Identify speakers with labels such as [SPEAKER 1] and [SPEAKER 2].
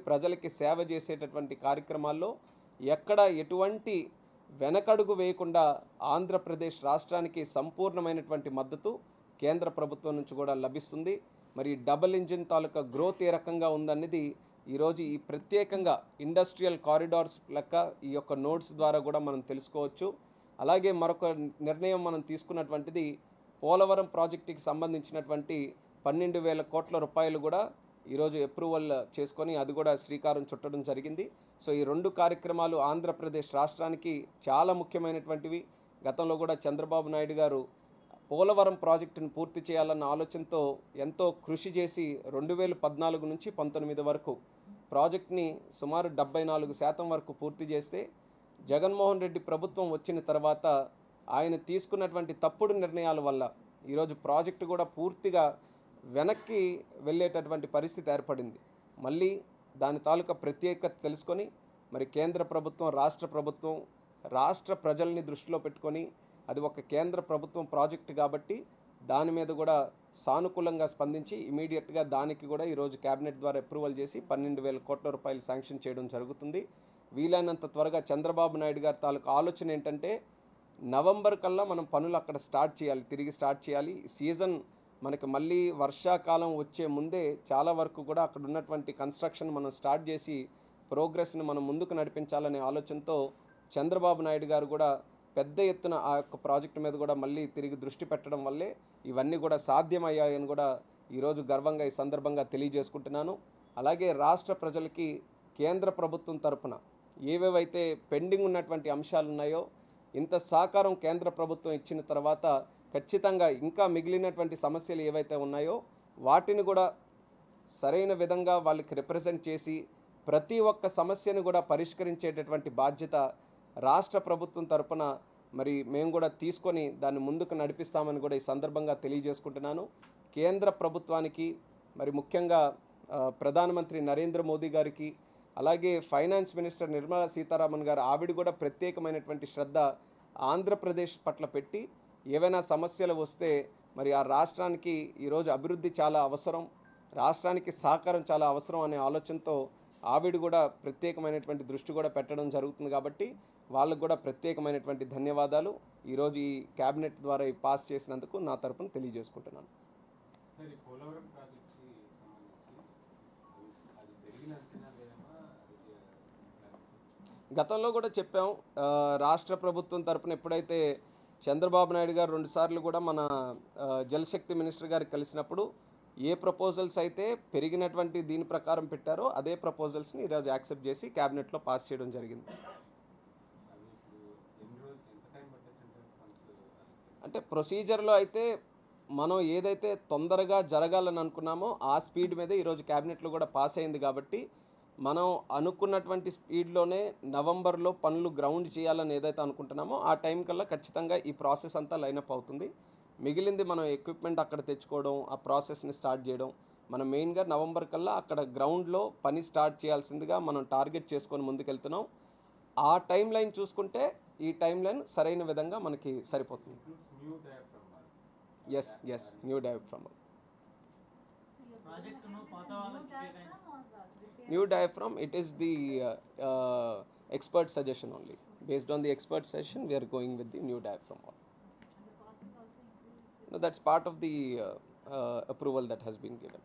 [SPEAKER 1] ప్రజలకి సేవ చేసేటటువంటి కార్యక్రమాల్లో ఎక్కడ ఎటువంటి వెనకడుగు వేయకుండా ఆంధ్రప్రదేశ్ రాష్ట్రానికి సంపూర్ణమైనటువంటి మద్దతు కేంద్ర ప్రభుత్వం నుంచి కూడా లభిస్తుంది. మరి డబుల్ ఇంజిన్ తాలూకా గ్రోత్ ఏ రకంగా ఉందనేది ఈరోజు ఈ ప్రత్యేకంగా ఇండస్ట్రియల్ కారిడార్స్ లెక్క ఈ యొక్క నోట్స్ ద్వారా కూడా మనం తెలుసుకోవచ్చు. అలాగే మరొక నిర్ణయం మనం తీసుకున్నటువంటిది పోలవరం ప్రాజెక్టుకి సంబంధించినటువంటి 12,000 కోట్ల రూపాయలు కూడా ఈరోజు అప్రూవల్ చేసుకొని అది కూడా శ్రీకారం చుట్టడం జరిగింది. సో ఈ రెండు కార్యక్రమాలు ఆంధ్రప్రదేశ్ రాష్ట్రానికి చాలా ముఖ్యమైనటువంటివి. గతంలో కూడా చంద్రబాబు నాయుడు గారు పోలవరం ప్రాజెక్టును పూర్తి చేయాలన్న ఆలోచనతో ఎంతో కృషి చేసి 2014 నుంచి 19 వరకు ప్రాజెక్ట్ని సుమారు 74% వరకు పూర్తి చేస్తే జగన్మోహన్ రెడ్డి ప్రభుత్వం వచ్చిన తర్వాత ఆయన తీసుకున్నటువంటి తప్పుడు నిర్ణయాల వల్ల ఈరోజు ప్రాజెక్టు కూడా పూర్తిగా వెనక్కి వెళ్ళేటటువంటి పరిస్థితి ఏర్పడింది. మళ్ళీ దాని తాలూకా ప్రత్యేకత తెలుసుకొని మరి కేంద్ర ప్రభుత్వం రాష్ట్ర ప్రజల్ని దృష్టిలో పెట్టుకొని అది ఒక కేంద్ర ప్రభుత్వం ప్రాజెక్టు కాబట్టి దాని మీద కూడా సానుకూలంగా స్పందించి ఇమీడియట్గా దానికి కూడా ఈరోజు క్యాబినెట్ ద్వారా అప్రూవల్ చేసి 12,000 కోట్ల రూపాయలు శాంక్షన్ చేయడం జరుగుతుంది. వీలైనంత త్వరగా చంద్రబాబు నాయుడు గారి తాలూకా ఆలోచన ఏంటంటే నవంబర్ కల్లా మనం పనులు అక్కడ తిరిగి స్టార్ట్ చేయాలి. సీజన్ మనకి మళ్ళీ వర్షాకాలం వచ్చే ముందే చాలా వరకు కూడా అక్కడ ఉన్నటువంటి కన్స్ట్రక్షన్ మనం స్టార్ట్ చేసి ప్రోగ్రెస్ని మనం ముందుకు నడిపించాలనే ఆలోచనతో చంద్రబాబు నాయుడు గారు కూడా పెద్ద ఎత్తున ఆ యొక్క ప్రాజెక్టు మీద కూడా మళ్ళీ తిరిగి దృష్టి పెట్టడం వల్లే ఇవన్నీ కూడా సాధ్యమయ్యాయని కూడా ఈరోజు గర్వంగా ఈ సందర్భంగా తెలియజేసుకుంటున్నాను. అలాగే రాష్ట్ర ప్రజలకి కేంద్ర ప్రభుత్వం తరపున ఏవేవైతే పెండింగ్ ఉన్నటువంటి అంశాలు ఉన్నాయో ఇంత సహకారం కేంద్ర ప్రభుత్వం ఇచ్చిన తర్వాత ఖచ్చితంగా ఇంకా మిగిలినటువంటి సమస్యలు ఏవైతే ఉన్నాయో వాటిని కూడా సరైన విధంగా వాళ్ళకి రిప్రజెంట్ చేసి ప్రతి ఒక్క సమస్యను కూడా పరిష్కరించేటటువంటి బాధ్యత రాష్ట్ర ప్రభుత్వం తరపున మరి మేము కూడా తీసుకొని దాన్ని ముందుకు నడిపిస్తామని కూడా ఈ సందర్భంగా తెలియజేసుకుంటున్నాను. కేంద్ర ప్రభుత్వానికి మరి ముఖ్యంగా ప్రధానమంత్రి నరేంద్ర మోదీ గారికి అలాగే ఫైనాన్స్ మినిస్టర్ నిర్మలా సీతారామన్ గారు ఆవిడ కూడా ప్రత్యేకమైనటువంటి శ్రద్ధ ఆంధ్రప్రదేశ్ పట్ల పెట్టి ఏవైనా సమస్యలు వస్తే మరి ఆ రాష్ట్రానికి ఈరోజు అభివృద్ధి చాలా అవసరం, రాష్ట్రానికి సహకారం చాలా అవసరం అనే ఆలోచనతో ఆవిడ కూడా ప్రత్యేకమైనటువంటి దృష్టి కూడా పెట్టడం జరుగుతుంది. కాబట్టి వాళ్ళకు కూడా ప్రత్యేకమైనటువంటి ధన్యవాదాలు ఈరోజు ఈ క్యాబినెట్ ద్వారా పాస్ చేసినందుకు నా తరపున తెలియజేసుకుంటున్నాను. గతంలో కూడా చెప్పాం, రాష్ట్ర ప్రభుత్వం తరపున ఎప్పుడైతే చంద్రబాబు నాయుడు గారు 2 సార్లు కూడా మన జలశక్తి మినిస్టర్ గారికి కలిసినప్పుడు ఏ ప్రపోజల్స్ అయితే పెరిగినటువంటి దీని ప్రకారం పెట్టారో అదే ప్రపోజల్స్ని ఈరోజు యాక్సెప్ట్ చేసి క్యాబినెట్లో పాస్ చేయడం జరిగింది. అంటే ప్రొసీజర్లో అయితే మనం ఏదైతే తొందరగా జరగాలని అనుకున్నామో ఆ స్పీడ్ మీదే ఈరోజు క్యాబినెట్లో కూడా పాస్ అయింది. కాబట్టి మనం అనుకున్నటువంటి స్పీడ్లోనే నవంబర్లో పనులు గ్రౌండ్ చేయాలని ఏదైతే అనుకుంటున్నామో ఆ టైం కల్లా ఖచ్చితంగా ఈ ప్రాసెస్ అంతా లైనప్ అవుతుంది. మిగిలింది మనం ఎక్విప్మెంట్ అక్కడ తెచ్చుకోవడం, ఆ ప్రాసెస్ని స్టార్ట్ చేయడం. మనం మెయిన్గా నవంబర్ కల్లా అక్కడ గ్రౌండ్లో పని స్టార్ట్ చేయాల్సిందిగా మనం టార్గెట్ చేసుకొని ముందుకెళ్తున్నాం. ఆ టైం లైన్ చూసుకుంటే ఈ టైం లైన్ సరైన విధంగా మనకి సరిపోతుంది. Yes new diaphragm. New diaphragm, it is the expert suggestion only. Based on the expert suggestion, we are going with the new diaphragm. No, that's part of the approval that has been given.